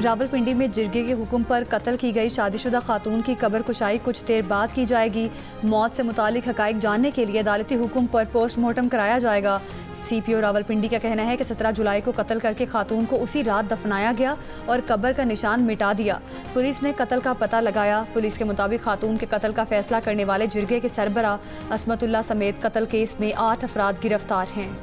रावलपिंडी में जिरगे के हुक्म पर कत्ल की गई शादीशुदा खातून की कब्र कुशाई कुछ देर बाद की जाएगी। मौत से मुतालिक हकाइक जानने के लिए अदालती हुक्म पर पोस्टमार्टम कराया जाएगा। CPO रावलपिंडी का कहना है कि 17 जुलाई को कत्ल करके खातून को उसी रात दफनाया गया और कब्र का निशान मिटा दिया। पुलिस ने कत्ल का पता लगाया। पुलिस के मुताबिक खातून के कत्ल का फैसला करने वाले जिरगे के सरबरा असमतुल्ला समेत कत्ल केस में 8 अफराद गिरफ्तार हैं।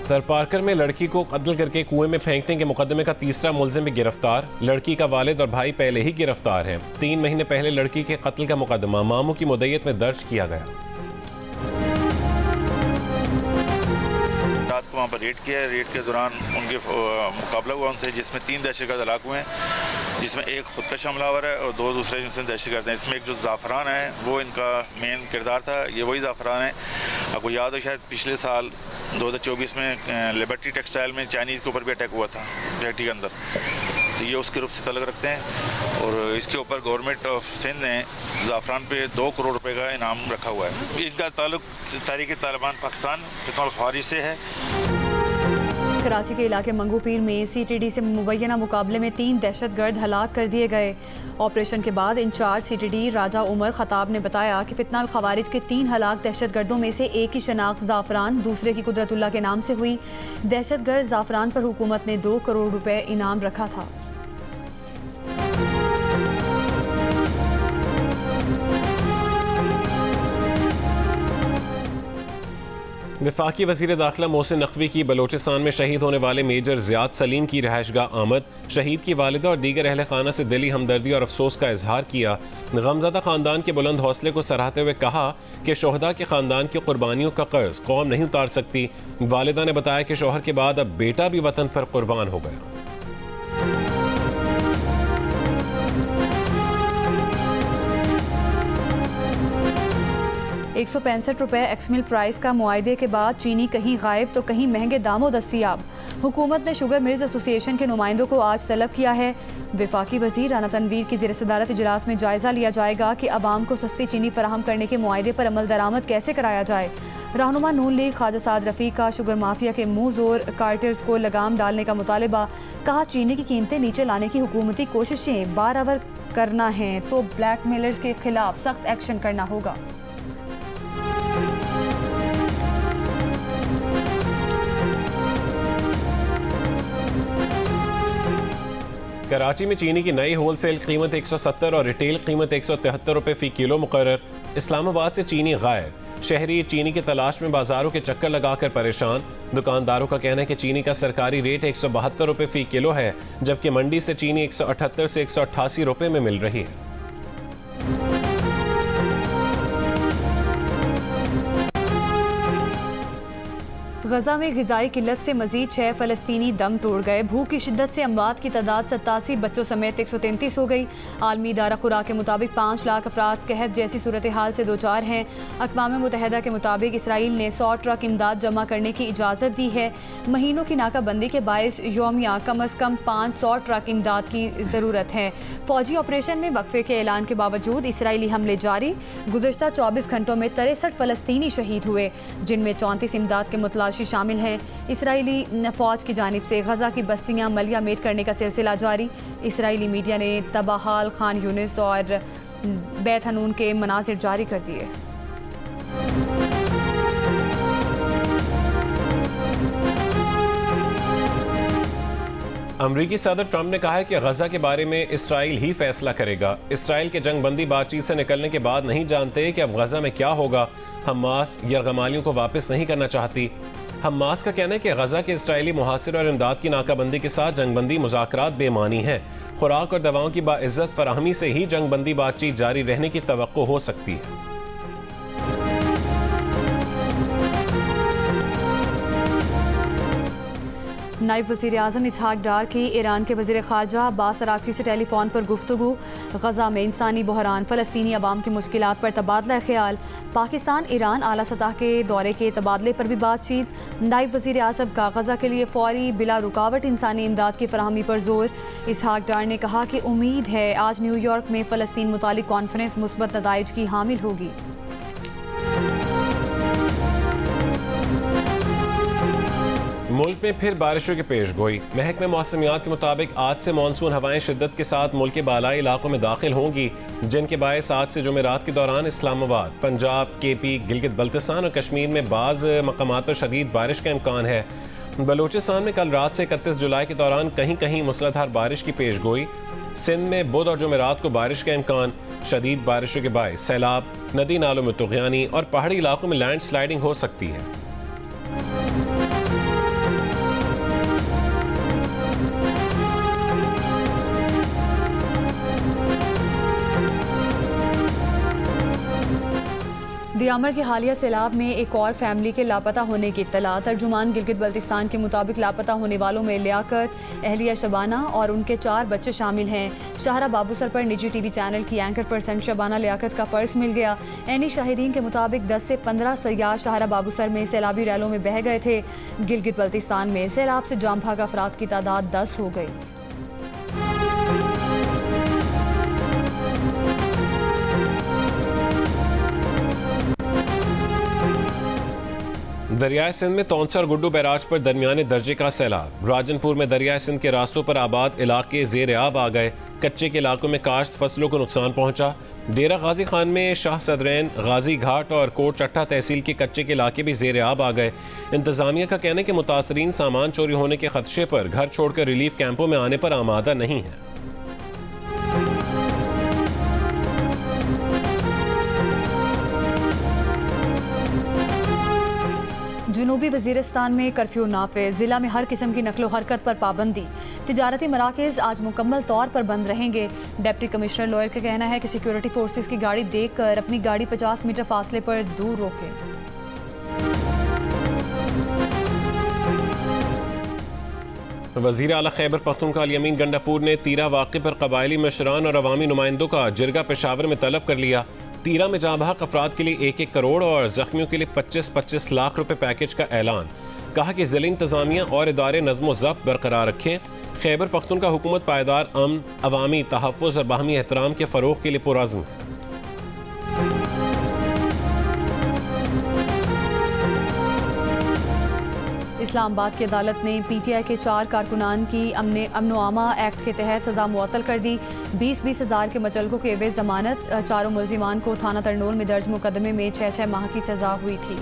तरपारकर में लड़की को कत्ल करके कुएं में फेंकने के मुकदमे का तीसरा मुलजिम भी गिरफ्तार। लड़की का वालिद और भाई पहले ही गिरफ्तार हैं। 3 महीने पहले लड़की के कत्ल का मुकदमा मामू की मुद्दत में दर्ज किया गया। रात को वहाँ पर रेड किया। रेड के दौरान उनके मुकाबला हुआ उनसे, जिसमें 3 दहशतगर्द हलाक हुए हैं, जिसमें एक खुदकश हमलावर है और 2 दूसरे जिनसे दहशतगर्द हैं। इसमें एक जो ज़ाफ़रान है वो इनका मेन किरदार था। ये वही ज़ाफ़रान है, आपको याद हो शायद पिछले साल 2024 में लिबर्टी टेक्सटाइल में चाइनीज़ के ऊपर भी अटैक हुआ था फैक्ट्री के अंदर, तो ये उसके रूप से तल्लुक़ रखते हैं। और इसके ऊपर गवर्नमेंट ऑफ सिंध ने ज़ाफ़रान पे 2 करोड़ रुपए का इनाम रखा हुआ है। इनका ताल्लुक तहरीक तालिबान पाकिस्तान फितनल ख्वारिज से है। कराची के इलाके मंगूपीर में CTD से मुबैना मुकाबले में 3 दहशतगर्द हलाक कर दिए गए। ऑपरेशन के बाद इंचार्ज CTD राजा उमर खताब ने बताया कि फितनल ख़वारिज के 3 हलाक दहशतगर्दों में से एक की शनाख्त ज़ाफ़रान, दूसरे की कुदरतुल्लाह के नाम से हुई। दहशतगर्द ज़ाफ़रान पर हुकूमत ने 2 करोड़ रुपए इनाम रखा था। वफाकी वज़ीर दाखिला मोहसिन नकवी की बलोचिस्तान में शहीद होने वाले मेजर ज़ियाद सलीम की रहायशगाह आमद। शहीद की वालिदा और दीगर अहले खाना से दिली हमदर्दी और अफसोस का इजहार किया। गमज़दा ख़ानदान के बुलंद हौसले को सराहते हुए कहा कि शोहदा के ख़ानदान की कुर्बानियों का कर्ज कौम नहीं उतार सकती। वालिदा ने बताया कि शोहर के बाद अब बेटा भी वतन पर कुर्बान हो गया। 165 रुपये एक्समिल प्राइस का मुआहदे के बाद चीनी कहीं गायब तो कहीं महंगे दामों दस्तयाब। हुकूमत ने शुगर मिल्स एसोसिएशन के नुमाइंदों को आज तलब किया है। वफाकी वज़ीर राना तनवीर की ज़ेर-ए-सदारत इजलास में जायज़ा लिया जाएगा कि अवाम को सस्ती चीनी फराहम करने के मुआहदे पर अमल दरामद कैसे कराया जाए। रहनुमा नून लीग ख्वाजा साद रफ़ीक का शुगर माफिया के मुंह जोर कार्टेल्स को लगाम डालने का मुतालिबा। कहा चीनी की कीमतें नीचे लाने की हुकूमती कोशिशें बारआवर करना है तो ब्लैक मेलर्स के खिलाफ सख्त एक्शन करना होगा। कराची में चीनी की नई होलसेल कीमत 170 और रिटेल कीमत 173 रुपये फ़ी किलो मुकर्रर। इस्लामाबाद से चीनी गायब। शहरी चीनी की तलाश में बाजारों के चक्कर लगाकर परेशान। दुकानदारों का कहना है कि चीनी का सरकारी रेट 172 रुपये फ़ी किलो है, जबकि मंडी से चीनी 178 से 188 रुपये में मिल रही है। गजा में ग़िज़ाई किल्लत से मज़ीद 6 फ़लस्तीनी दम तोड़ गए। भूख की शिद्दत से अमवात की तादाद 87 बच्चों समेत 133 हो गई। आलमी इदारा खुराक के मुताबिक 5 लाख अफराद कहत जैसी सूरत हाल से दो चार हैं। अक़वाम मुत्तहिदा के मुताबिक इसराइल ने 100 ट्रक इमदाद जमा करने की इजाज़त दी है। महीनों की नाकाबंदी के बायस योमिया कम अज़ कम 500 ट्रक इमदाद की ज़रूरत है। फ़ौजी ऑपरेशन में वक्फे के ऐलान के बावजूद इसराइली हमले जारी। गुज़श्ता 24 घंटों में 63 फ़लस्तीनी शहीद हुए, जिनमें 34 इमदाद के मुतलाशी शामिल हैं। इसराइली फ़ौज की जानिब से गजा की बस्तियां मलिया मेट करने का सिलसिला जारी। इसराइली मीडिया ने तबाहाल खान यूनिस और बैत हनून के मनाजिर जारी कर दिए। अमरीकी सदर ट्रंप ने कहा है कि गजा के बारे में इसराइल ही फैसला करेगा। इसराइल के जंगबंदी बातचीत से निकलने के बाद नहीं जानते कि अब गजा में क्या होगा। हमास यरगमालियों को वापस नहीं करना चाहती। हमास का कहना है कि गजा के इसराइली मुहासिर और इमदाद की नाकाबंदी के साथ जंगबंदी मुज़ाकरात बेमानी है। खुराक और दवाओं की बाइज्जत फराहमी से ही जंगबंदी बातचीत जारी रहने की तवक्को हो सकती है। नायब वज़ीर आज़म इसहाक डार की ईरान के वज़ीर ख़ारजा अब्बास अराग़ची से टेलीफोन पर गुफ्तगू। गजा में इंसानी बहरान, फ़लस्तीनी अवाम की मुश्किलात पर तबादला ख्याल। पाकिस्तान ईरान आला सतह के दौरे के तबादले पर भी बातचीत। नायब वज़ीर आज़म का गजा के लिए फ़ौरी बिला रुकावट इंसानी इमदाद की फराहमी पर जोर। इसहाक डार ने कहा कि उम्मीद है आज न्यूयॉर्क में फ़लस्तीन मुतालिक कॉन्फ्रेंस मुस्बत नताइज की हामिल होगी। मुल्क में फिर बारिशों की पेशगोई। महकमे मौसमियात के मुताबिक आज से मानसून हवाएं शिद्दत के साथ मुल्क के बालाई इलाकों में दाखिल होंगी, जिनके बायस आज से जुमेरात के दौरान इस्लामाबाद, पंजाब, केपी, गिलगित बल्तिस्तान और कश्मीर में बाज़ मकामात पर शदीद बारिश का इम्कान है। बलूचिस्तान में कल रात से 31 जुलाई के दौरान कहीं कहीं मूसलाधार बारिश की पेशगोई। सिंध में बुध और जुमेरात को बारिश का इम्कान। शदीद बारिशों के बायस सैलाब, नदी नालों में तुग़यानी और पहाड़ी इलाकों में लैंड स्लाइडिंग हो सकती है। दियामर के हालिया सैलाब में एक और फैमिली के लापता होने की इत्तला। तर्जुमान गिलगित बल्तिस्तान के मुताबिक लापता होने वालों में लियाकत, अहलिया शबाना और उनके 4 बच्चे शामिल हैं। शाहरा बाबूसर पर निजी टीवी चैनल की एंकर पर्सन शबाना लियाकत का पर्स मिल गया। ऐनी शाहिदीन के मुताबिक 10 से 15 सयाह शाहरा बाबूसर में सैलाबी रैलों में बह गए थे। गिलगित बल्तिस्तान में सैलाब से जाम भाग अफराद की तादाद 10 हो गई। दरियाए सिंध में तौंसा और गुड्डू बैराज पर दरमियाने दर्जे का सैलाब। राजनपुर में दरियाए सिंध के रास्तों पर आबाद इलाके ज़ेर आब आ गए। कच्चे के इलाकों में काश्त फसलों को नुकसान पहुंचा। डेरा गाजी खान में शाह सदरैन, गाजी घाट और कोट चट्टा तहसील के कच्चे के इलाके भी ज़ेर आब आ गए। इंतजामिया का कहना है कि मुतासरीन सामान चोरी होने के खदशे पर घर छोड़कर रिलीफ कैंपों में आने पर आमादा नहीं है। जनूबी वजीरिस्तान में कर्फ्यू नाफिज। जिला में हर किस्म की नकलो हरकत पर पाबंदी। तिजारती मराकज़ आज मुकम्मल तौर पर बंद रहेंगे। डिप्टी कमिश्नर लॉयर का कहना है कि सिक्योरिटी फोर्सेस की गाड़ी देखकर अपनी गाड़ी 50 मीटर फासले पर दूर रोकें। वज़ीर आला खैबर पख्तूनख्वा अल यमीन गंडापुर ने तीरा वाक़े पर कबायली मशरान और अवामी नुमाइंदों का जिरगा पेशावर में तलब कर लिया। तीरा में जाँ बहक अफराद के लिए 1-1 करोड़ और जख्मियों के लिए 25-25 लाख रुपए पैकेज का ऐलान। कहा कि ज़िला इंतज़ामिया और इदारे नज़्म ज़ब्त बरकरार रखें। खैबर पख्तूनख्वा हुकूमत पायदार अमन, अवामी तहफ़्फ़ुज़ और बाहमी एहतराम के फ़रोग़ के लिए पुरअज़्म है। इस्लामाबाद की अदालत ने PTI के 4 कारकुनान की अमनो आमा एक्ट के तहत सजा मुअत्तल कर दी। 20-20 हज़ार के मचलकों के एवज़ जमानत। चारों मुल्ज़िमान को थाना तरनोल में दर्ज मुकदमे में 6-6 माह की सजा हुई थी।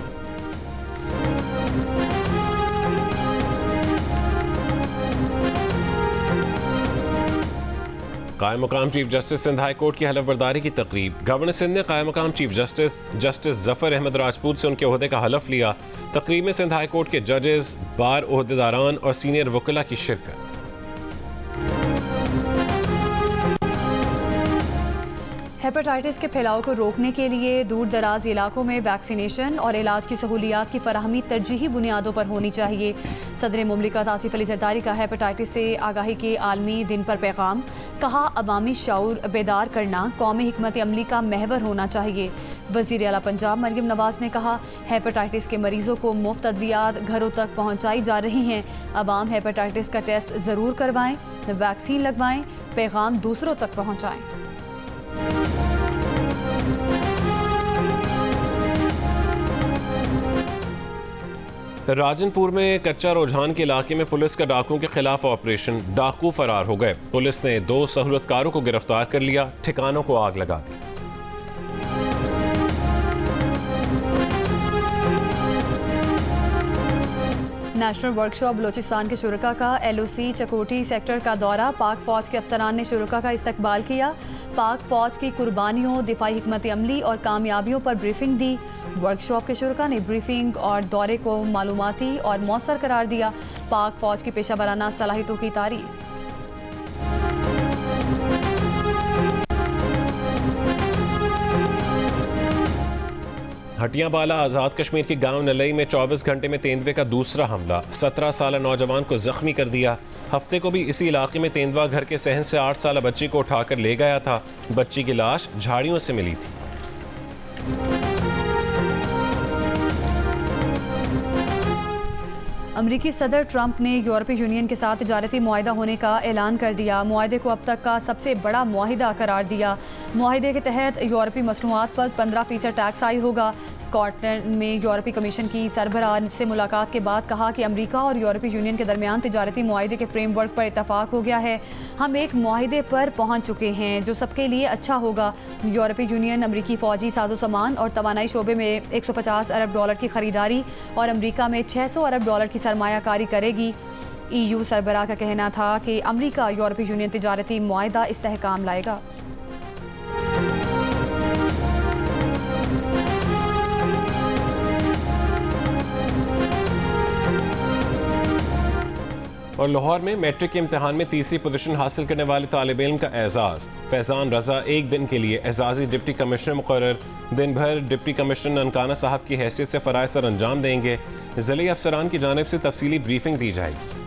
कायम मुकाम chief justice Sindh high court की हलफ बर्दारी की तकरीब। गवर्नर सिंध ने कायम मुकाम चीफ जस्टिस जफर अहमद राजपूत से उनके ओहदे का हलफ लिया। तकरीब में सिंध हाई कोर्ट के जजेस, बार ओहदेदारान और सीनियर वकीला की शिरकत। हेपेटाइटिस के फैलाव को रोकने के लिए दूर दराज इलाकों में वैक्सीनेशन और इलाज की सहूलियात की फराहमी तरजीही बुनियादों पर होनी चाहिए। सदर मुमलिकत आसिफ अली जरदारी का हेपेटाइटिस से आगाही के आलमी दिन पर पैगाम। कहा, अवामी शऊर बेदार करना कौमी हिकमत अमली का महवर होना चाहिए। वज़ीर आला पंजाब मरियम नवाज ने कहा, हेपेटाइटिस के मरीजों को मुफ्त अद्वियात घरों तक पहुँचाई जा रही हैं। अवाम हेपेटाइटिस का टेस्ट ज़रूर करवाएं, वैक्सीन लगवाएं, पैगाम दूसरों तक पहुँचाएं। राजनपुर में कच्चा रुझान के इलाके में पुलिस का डाकुओं के खिलाफ ऑपरेशन। डाकू फरार हो गए। पुलिस ने 2 सहूलतकारों को गिरफ्तार कर लिया। ठिकानों को आग लगा दी। नेशनल वर्कशॉप बलोचिस्तान के शुरका का LOC चकोटी सेक्टर का दौरा। पाक फौज के अफसरान ने शुरका का इस्तकबाल किया। पाक फौज की कुर्बानियों, दिफाई हिकमत अमली और कामयाबियों पर ब्रीफिंग दी। वर्कशॉप के शुरका ने ब्रीफिंग और दौरे को मालूमाती और मौसर करार दिया। पाक फौज की पेशा वराना सलाहियतों की तारीफ। हटियाबाला आज़ाद कश्मीर के गांव नलई में 24 घंटे में तेंदुए का दूसरा हमला। 17 साल नौजवान को जख्मी कर दिया। हफ्ते को भी इसी इलाके में तेंदुआ घर के सहन से 8 साल बच्ची को उठाकर ले गया था। बच्ची की लाश झाड़ियों से मिली थी। अमरीकी सदर ट्रंप ने यूरोपीय यूनियन के साथ तिजारती मुआहिदा होने का ऐलान कर दिया। मुआहिदे को अब तक का सबसे बड़ा मुआहिदा करार दिया। मुआहिदे के तहत यूरोपीय मसनूआत पर 15% टैक्स आयद होगा। स्कॉटलैंड में यूरोपीय कमीशन की सरबराह से मुलाकात के बाद कहा कि अमेरिका और यूरोपीय यूनियन के दरमियान तिजारती मुआहिदे के फ्रेमवर्क पर इतफाक हो गया है। हम एक मुआहिदे पर पहुंच चुके हैं जो सबके लिए अच्छा होगा। यूरोपीय यूनियन अमरीकी फ़ौजी साजो सामान और तवानाई शोबे में $150 अरब की खरीदारी और अमरीका में $600 अरब की सरमायाकारी करेगी। EU सरबराह का कहना था कि अमरीका यूरोपीय यूनियन तिजारती मुआहिदा इस्तेहकाम लाएगा। और लाहौर में मैट्रिक के इम्तिहान में तीसरी पोजीशन हासिल करने वाले तालिब इल्म का एजाज़। फैज़ान रज़ा एक दिन के लिए एजाज़ी डिप्टी कमिश्नर मुकर्रर। दिन भर डिप्टी कमिश्नर ननकाना साहब की हैसियत से फ़राइज़ सर अंजाम देंगे। ज़िले अफसरान की जानिब से तफसीली ब्रीफिंग दी जाएगी।